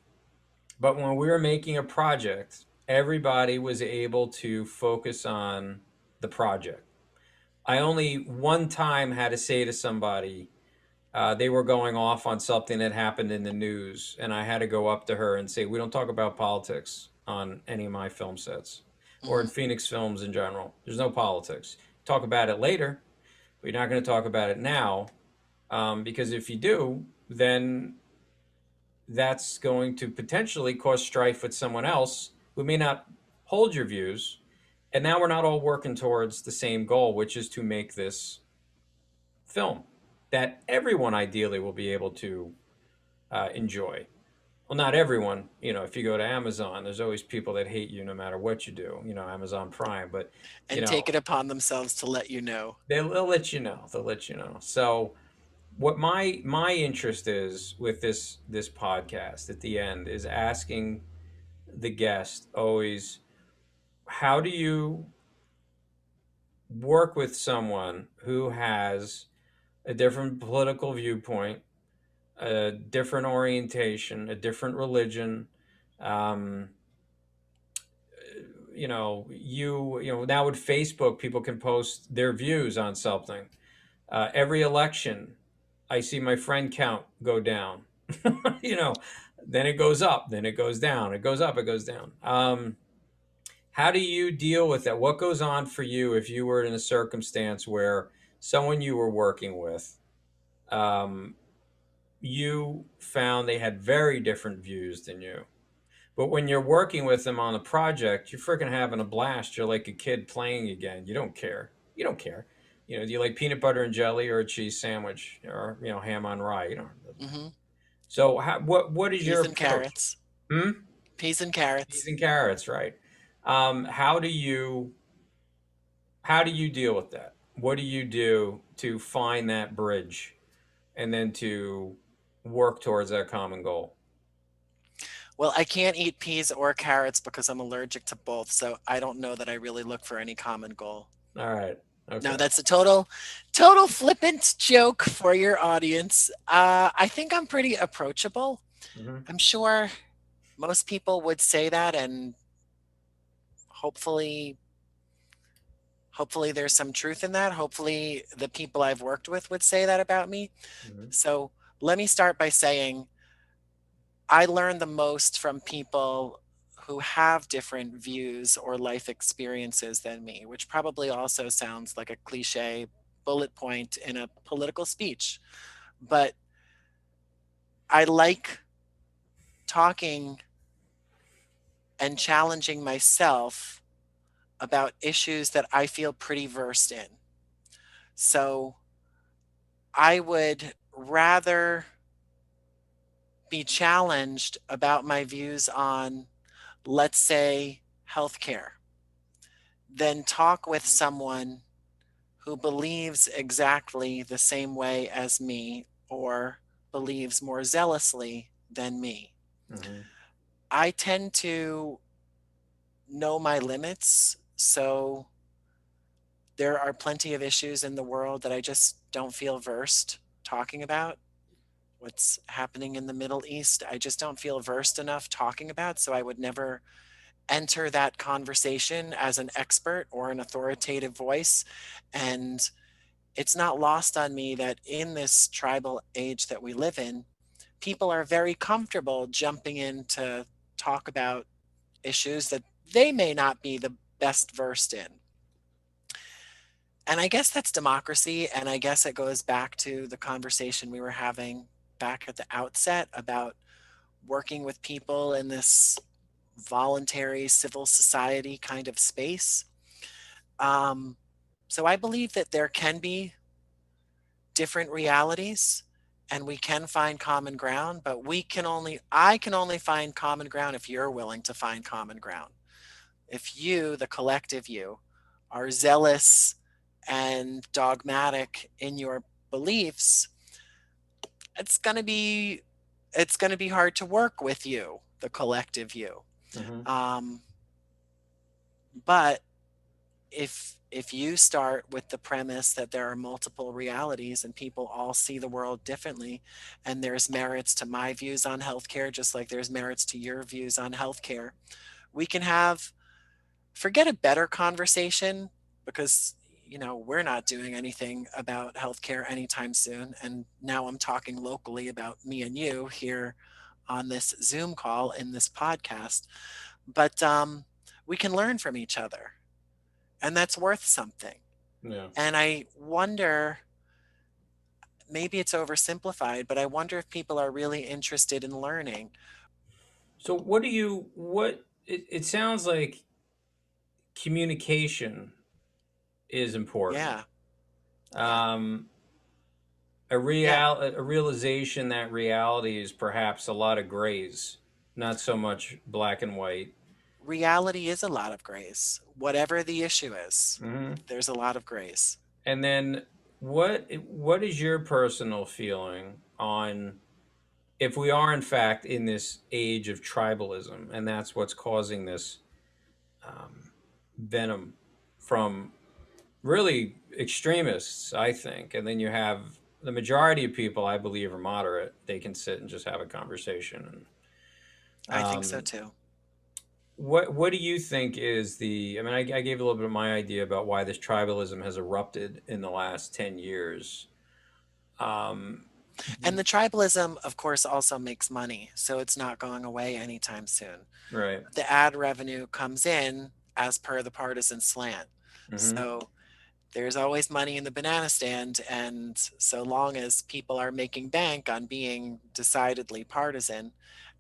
but when we were making a project, everybody was able to focus on the project. I only one time had to say to somebody, they were going off on something that happened in the news, and I had to go up to her and say, "We don't talk about politics on any of my film sets or in Hmm. Phoenix Films in general. There's no politics. Talk about it later, but you're not going to talk about it now, because if you do, then that's going to potentially cause strife with someone else who may not hold your views, And now we're not all working towards the same goal, which is to make this film that everyone ideally will be able to enjoy. Well, not everyone. You know, if you go to Amazon, there's always people that hate you no matter what you do. You know, Amazon Prime, but you And take know, it upon themselves to let you know. they'll let you know. They'll let you know. So, what my interest is with this podcast at the end is asking the guest always, how do you work with someone who has a different political viewpoint, a different orientation, a different religion. Um, you know, now with Facebook, people can post their views on something. Every election, I see my friend count go down. you know, then it goes up, then it goes down, it goes up, it goes down. How do you deal with that? What goes on for you if you were in a circumstance where someone you were working with, um, you found they had very different views than you? But when you're working with them on a project, you're freaking having a blast. You're like a kid playing again. You don't care. You don't care. You know, do you like peanut butter and jelly or a cheese sandwich or ham on rye? You don't. It doesn't matter. Hmm. So what is your Peas and approach? carrots. Hmm. Peas and Peas carrots. and carrots, right? How do you deal with that? What do you do to find that bridge and then to work towards that common goal? Well, I can't eat peas or carrots because I'm allergic to both, so I don't know that I really look for any common goal. All right. No, Okay. that's a total flippant joke for your audience. I think I'm pretty approachable. Hmm. I'm sure most people would say that, and hopefully, hopefully there's some truth in that. Hopefully, the people I've worked with would say that about me. Hmm. So let me start by saying I learn the most from people who have different views or life experiences than me, which probably also sounds like a cliche bullet point in a political speech. But I like talking and challenging myself about issues that I feel pretty versed in. So I would rather be challenged about my views on, let's say, healthcare than talk with someone who believes exactly the same way as me or believes more zealously than me. Hmm. I tend to know my limits. So there are plenty of issues in the world that I just don't feel versed talking about. What's happening in the Middle East, I just don't feel versed enough talking about. So I would never enter that conversation as an expert or an authoritative voice. And it's not lost on me that in this tribal age that we live in, people are very comfortable jumping in to talk about issues that they may not be the best versed in. And I guess that's democracy. And I guess it goes back to the conversation we were having back at the outset about working with people in this voluntary civil society kind of space. Um, so I believe that there can be different realities and we can find common ground, but I can only find common ground if you're willing to find common ground. If you, the collective you, are zealous and dogmatic in your beliefs, it's going to be it's going to be hard to work with you, the collective you. Hmm. Um, but if you start with the premise that there are multiple realities and people all see the world differently, and there's merits to my views on healthcare just like there's merits to your views on healthcare, we can have forget a better conversation because we're not doing anything about healthcare anytime soon. And now I'm talking locally about me and you here on this Zoom call in this podcast. But we can learn from each other, and that's worth something. Yeah. And I wonder, maybe it's oversimplified, but I wonder if people are really interested in learning. So what do you what it sounds like communication is important. Yeah. Yeah. Um, Yeah. a realization that reality is perhaps a lot of grays, not so much black and white. Reality is a lot of grace. Whatever the issue is, Hmm. there's a lot of grace. And then what is your personal feeling on if we are in fact in this age of tribalism, and that's what's causing this venom from really extremists, I think, and then you have the majority of people I believe are moderate. They can sit and just have a conversation. And I think so too. what do you think is the? I mean, I gave a little bit of my idea about why this tribalism has erupted in the last 10 years. Um, And the tribalism, of course, also makes money. So it's not going away anytime soon. right. The ad revenue comes in as per the partisan slant. Hmm. So there's always money in the banana stand. And so long as people are making bank on being decidedly partisan,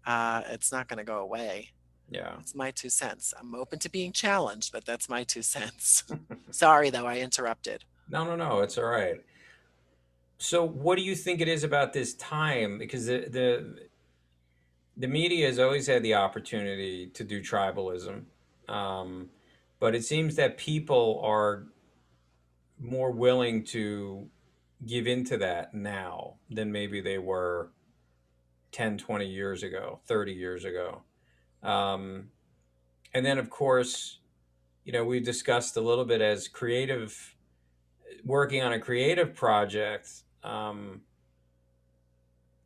it's not going to go away. Yeah. That's my 2 cents. I'm open to being challenged, but that's my 2 cents. Sorry, though, I interrupted. No, no, no. It's all right. So, what do you think it is about this time? Because the media has always had the opportunity to do tribalism, um, but it seems that people are more willing to give into that now than maybe they were 10, 20 years ago, 30 years ago. Um, and then, of course, we discussed a little bit as creative, working on a creative project.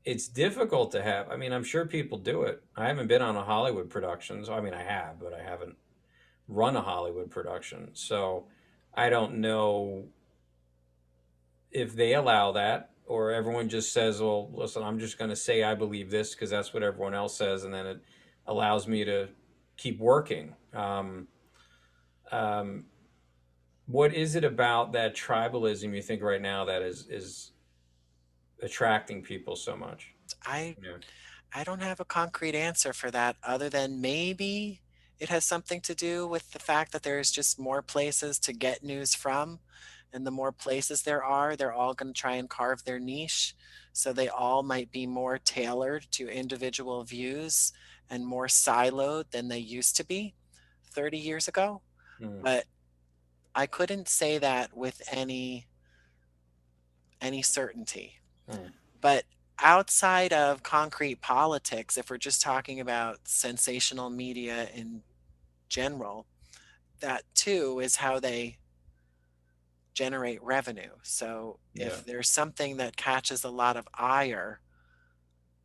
It's difficult to have. I mean, I'm sure people do it. I haven't been on a Hollywood production. So, I mean, I have, but I haven't run a Hollywood production. So I don't know if they allow that or everyone just says, well, listen, I'm just going to say I believe this because that's what everyone else says. And then it allows me to keep working. Um, what is it about that tribalism you think right now that is attracting people so much? I Yeah. I don't have a concrete answer for that other than maybe it has something to do with the fact that there's just more places to get news from. And the more places there are, they're all going to try and carve their niche. So they all might be more tailored to individual views and more siloed than they used to be 30 years ago. Mm, But I couldn't say that with any certainty. mm, But outside of concrete politics, if we're just talking about sensational media in general, that too is how they generate revenue. So yeah. if there's something that catches a lot of ire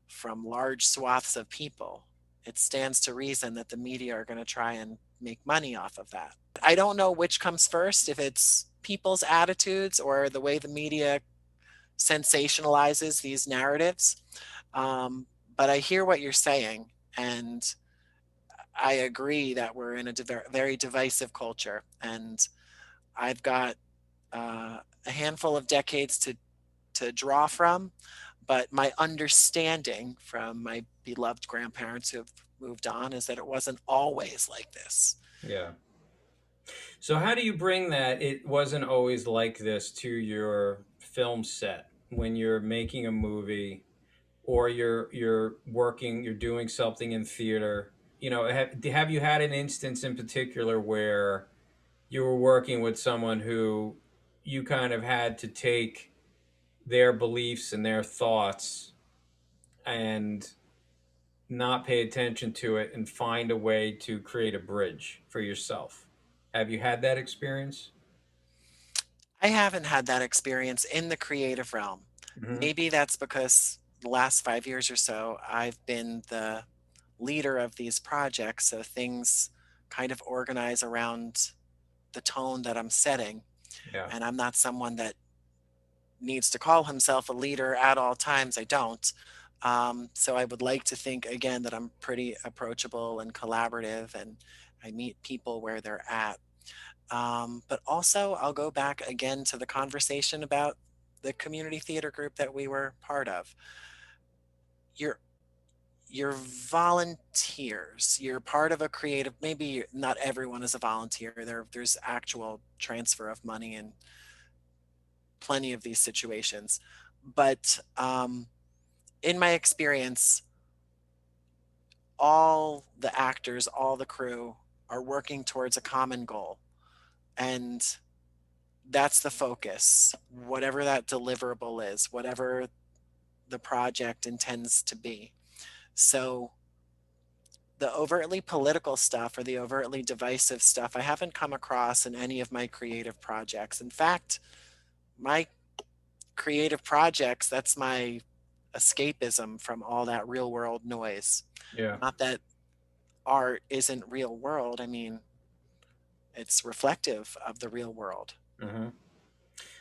from large swaths of people, it stands to reason that the media are going to try and make money off of that. I don't know which comes first, if it's people's attitudes or the way the media sensationalizes these narratives. Um, but I hear what you're saying, and I agree that we're in a very divisive culture. And I've got a handful of decades to draw from, but my understanding from my beloved grandparents who have moved on is that it wasn't always like this. Yeah. So how do you bring that it wasn't always like this to your film set when you're making a movie or you're doing something in theater? Have you had an instance in particular where you were working with someone who you kind of had to take their beliefs and their thoughts and not pay attention to it and find a way to create a bridge for yourself? Have you had that experience? I haven't had that experience in the creative realm. Hmm. Maybe that's because the last 5 years or so, I've been the leader of these projects. So things kind of organize around the tone that I'm setting. Yeah. And I'm not someone that needs to call himself a leader at all times. I don't. So I would like to think again that I'm pretty approachable and collaborative and I meet people where they're at. But also, I'll go back again to the conversation about the community theater group that we were part of. You're you're volunteers. You're part of a creative, maybe not everyone is a volunteer. There's actual transfer of money in plenty of these situations. But in my experience, all the actors, all the crew are working towards a common goal. And that's the focus, whatever that deliverable is, whatever the project intends to be. So the overtly political stuff or the overtly divisive stuff, I haven't come across in any of my creative projects. In fact, my creative projects, that's my escapism from all that real world noise. Yeah. Not that art isn't real world. I mean, it's reflective of the real world. Hmm.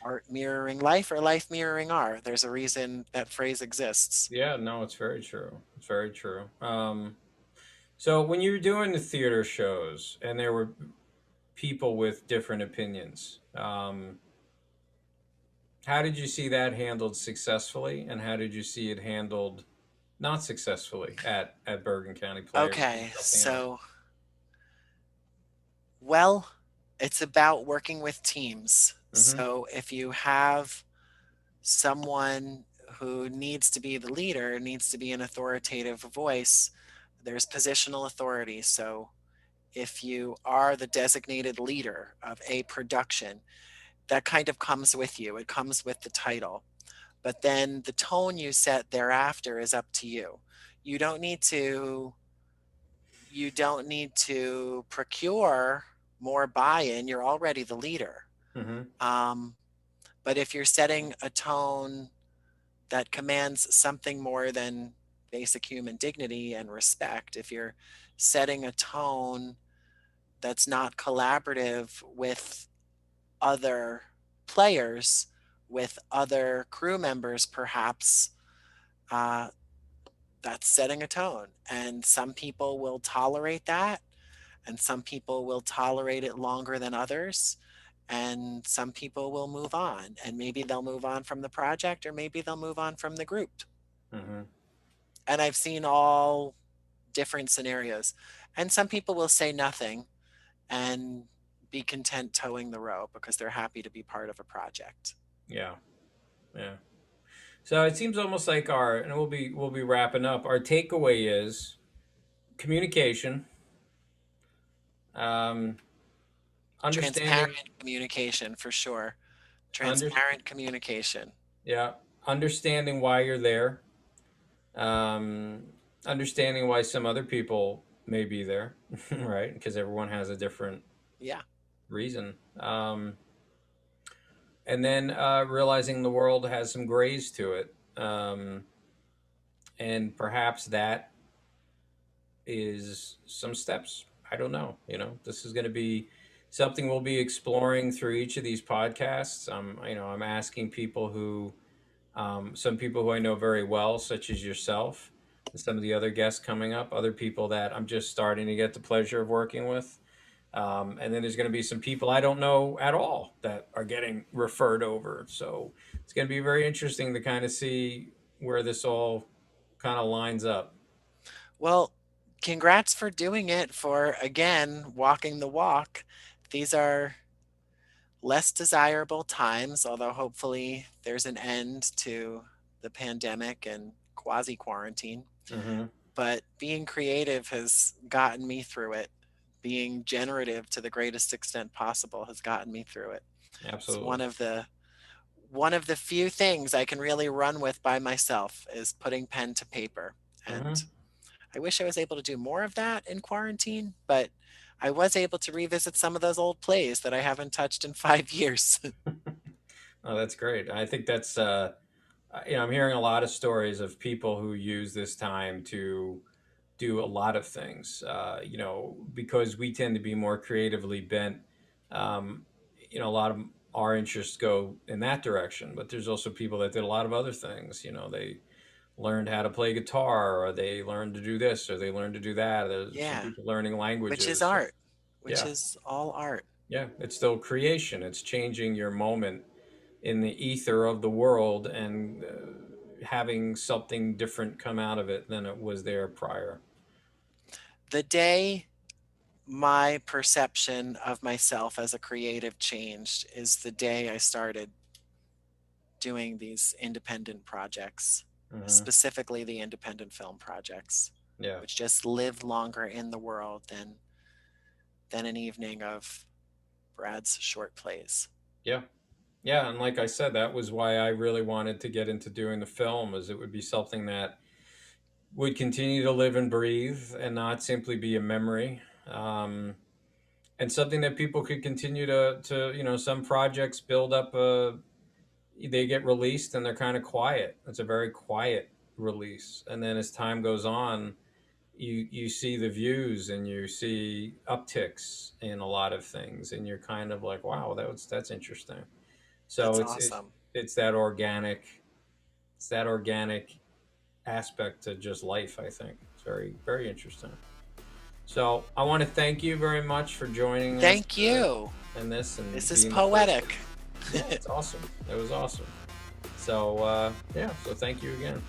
Art mirroring life or life mirroring art. There's a reason that phrase exists. Yeah, no, it's very true. It's very true. So when you were doing the theater shows and there were people with different opinions, how did you see that handled successfully, and how did you see it handled not successfully at Bergen County Players in Okay, Southampton? so, well, it's about working with teams. Mm-hmm. So if you have someone who needs to be the leader, needs to be an authoritative voice, there's positional authority. So if you are the designated leader of a production, that kind of comes with you. It comes with the title. But then the tone you set thereafter is up to you. You don't need to you don't need to procure more buy-in. You're already the leader. Mm-hmm. Um, but if you're setting a tone that commands something more than basic human dignity and respect, if you're setting a tone that's not collaborative with other players, with other crew members, perhaps, uh, that's setting a tone. And some people will tolerate that, and some people will tolerate it longer than others. And some people will move on, and maybe they'll move on from the project, or maybe they'll move on from the group. Mm-hmm. And I've seen all different scenarios. And some people will say nothing and be content towing the rope because they're happy to be part of a project. Yeah. Yeah. So it seems almost like our, and we'll be wrapping up. Our takeaway is communication, um, understanding, Transparent communication for sure. under, Transparent communication. yeah, understanding why you're there, um, understanding why some other people may be there, right? Because everyone has a different Yeah. reason. And then realizing the world has some grays to it, and perhaps that is some steps. I don't know. This is going to be something we'll be exploring through each of these podcasts. I'm asking people some people who I know very well, such as yourself, and some of the other guests coming up, other people that I'm just starting to get the pleasure of working with. And then there's going to be some people I don't know at all that are getting referred over. So it's going to be very interesting to kind of see where this all kind of lines up. Well, congrats for doing it, for again walking the walk. These are less desirable times, although hopefully there's an end to the pandemic and quasi quarantine. Hmm. But being creative has gotten me through it. Being generative to the greatest extent possible has gotten me through it. It's Absolutely. one of the few things I can really run with by myself is putting pen to paper. And Hmm. I wish I was able to do more of that in quarantine, but I was able to revisit some of those old plays that I haven't touched in 5 years. Oh, that's great. I think that's I'm hearing a lot of stories of people who use this time to do a lot of things. Because we tend to be more creatively bent. Um, a lot of our interests go in that direction, but there's also people that did a lot of other things. They learned how to play guitar, or they learned to do this, or they learned to do that. There's some Yeah, people learning which is languages. So, art, which yeah, is all art. yeah, it's still creation. It's changing your moment in the ether of the world and having something different come out of it than it was there prior? The day my perception of myself as a creative changed is the day I started doing these independent projects, Hmm. specifically the independent film projects, Yeah. which just lived longer in the world than an evening of Brad's short plays. Yeah. Yeah, and like I said, that was why I really wanted to get into doing the film, is it would be something that would continue to live and breathe and not simply be a memory. And something that people could continue to some projects build up they get released and they're kind of quiet. It's a very quiet release. And then as time goes on, you see the views and you see upticks in a lot of things and you're kind of like, wow, that's interesting. So That's it's awesome. it's that organic it's that organic aspect to just life, I think. It's very, very interesting. So I want to thank you very much for joining us Thank you. in this This and is being the first. poetic. Yeah, it's awesome. It was awesome. So yeah, so thank you again.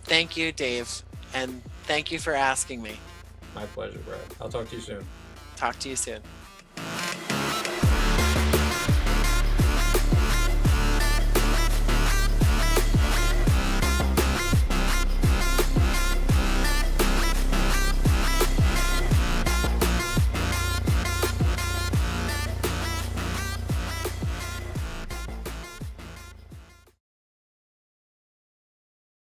Thank you, Dave. And thank you for asking me. My pleasure, Brad. I'll talk to you soon. Talk to you soon.